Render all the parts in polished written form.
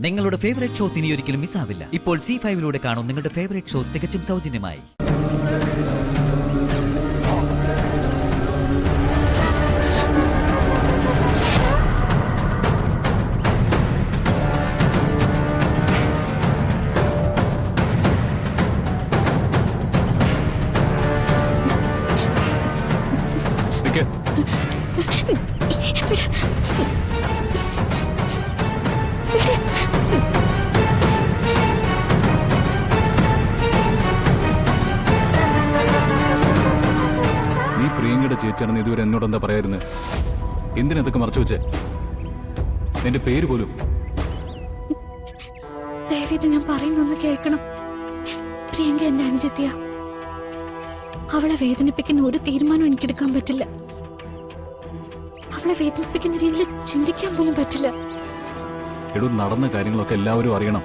നിങ്ങളുടെ favourite shows ഇനി ഒരിക്കലും മിസ്സാവില്ല. ഇപ്പോൾ C5 കാണും നിങ്ങളുടെ ഫേവറേറ്റ് ഷോസ് തികച്ചും സൗജന്യമായി. നീ പ്രിയങ്കയുടെ ചേച്ചിയാണെന്ന് ഇതുവരെ എന്നോട് എന്താ പറയായിരുന്നു? എന്തിനതൊക്കെ മറച്ചു വെച്ചേ? നിന്റെ പേര് പോലും. ദയവേത് ഞാൻ പറയുന്നൊന്ന് കേൾക്കണം. പ്രിയങ്ക എന്റെ അനുജത്തിയ. അവളെ വേദനിപ്പിക്കുന്ന ഒരു തീരുമാനം എനിക്കെടുക്കാൻ പറ്റില്ല. അവളെ വേദനിപ്പിക്കുന്ന രീതിയിൽ ചിന്തിക്കാൻ പോലും പറ്റില്ല. എടോ, നടന്ന കാര്യങ്ങളൊക്കെ എല്ലാവരും അറിയണം.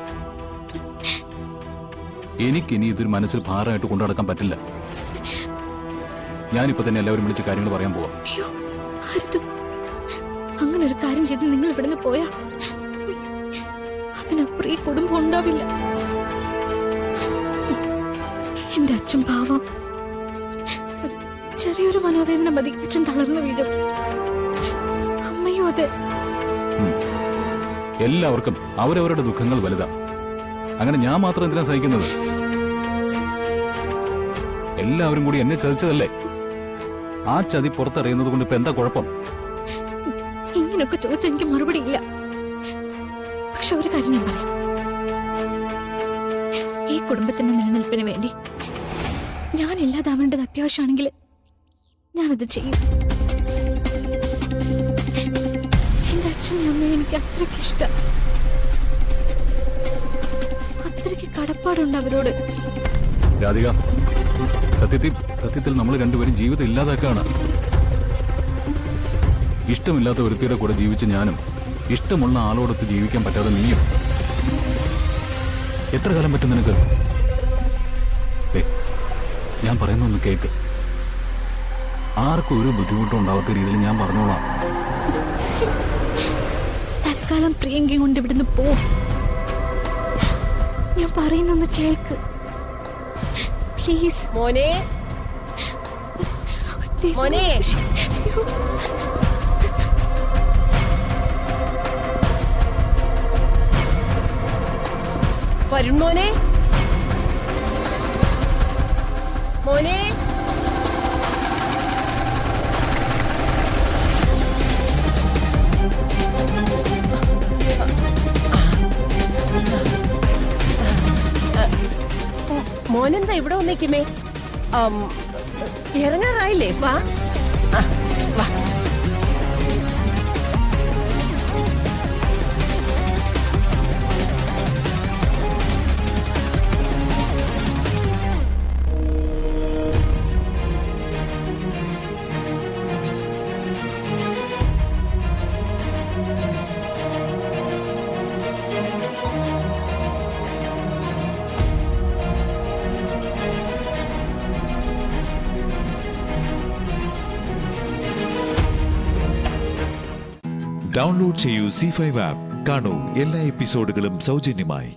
എനിക്കിനി ഇതൊരു മനസ്സിൽ ഭാരമായിട്ട് കൊണ്ടു നടക്കാൻ പറ്റില്ല. ഞാനിപ്പോ തന്നെ എല്ലാവരും വിളിച്ച് കാര്യങ്ങൾ പറയാൻ പോവാം. അയ്യോ, അങ്ങനെ ഒരു കാര്യം ചെയ്ത് നിങ്ങൾ ഇവിടുന്ന് പോയാ അതിനപ്പുറം ഈ കുടുംബം ഉണ്ടാവില്ല. എന്റെ അച്ഛൻ പാവം. ചെറിയൊരു മനോവേദന മതി അച്ഛൻ തളർന്നു വീഴും. അമ്മയും അതെ. എല്ലാവർക്കും അവരവരുടെ ദുഃഖങ്ങൾ വലുതാ. അങ്ങനെ ഞാൻ മാത്രം എന്തിനാ സഹിക്കുന്നത്? എല്ലാവരും കൂടി എന്നെ ചതിച്ചതല്ലേ? ആ ചതി പുറത്തറിയുന്നത് കൊണ്ട് ഇപ്പൊ എന്താ കുഴപ്പം? ഇങ്ങനൊക്കെ ചോദിച്ച എനിക്ക് മറുപടി ഇല്ല. പക്ഷെ ഒരു കാര്യം ഞാൻ പറയാം. ഈ കുടുംബത്തിന്റെ നിലനിൽപ്പിന് വേണ്ടി ഞാൻ ഇല്ലാതാവേണ്ടത് അത്യാവശ്യമാണെങ്കിൽ ഞാനത് ചെയ്യും. എന്റെ അച്ഛനും അമ്മയും എനിക്ക് അത്രയ്ക്ക് ഇഷ്ടം. അത്രയ്ക്ക് കടപ്പാടുണ്ട് അവരോട്. രാധിക, സത്യത്തിൽ നമ്മൾ രണ്ടുപേരും ജീവിതം ഇല്ലാതാക്കാണ്. ഇഷ്ടമില്ലാത്ത ഒരുത്തിയുടെ കൂടെ ജീവിച്ച ഞാനും ഇഷ്ടമുള്ള ആളോടൊത്ത് ജീവിക്കാൻ പറ്റാതെ നീയും. എത്ര കാലം പറ്റും നിനക്ക്? ഞാൻ പറയുന്നൊന്ന് കേക്ക്. ആർക്കും ഒരു ബുദ്ധിമുട്ടും ഉണ്ടാവാത്ത രീതിയിൽ ഞാൻ പറഞ്ഞോളാം. തൽക്കാലം പ്രിയങ്കയും കൊണ്ട് ഇവിടുന്ന് പോ. ഞാൻ പറയുന്നൊന്ന് കേൾക്ക് പ്ലീസ്. മോനെ, മോനെ, വരുൺ മോനെ, മോനെ. മോനെന്താ ഇവിടെ വന്നേക്കുമേ? ഇറങ്ങാറായില്ലേ? വാ വാ. ഡൗൺലോഡ് ചെയ്യൂ C5 ആപ്പ്. കാണൂ എല്ലാ എപ്പിസോഡുകളും സൗജന്യമായി.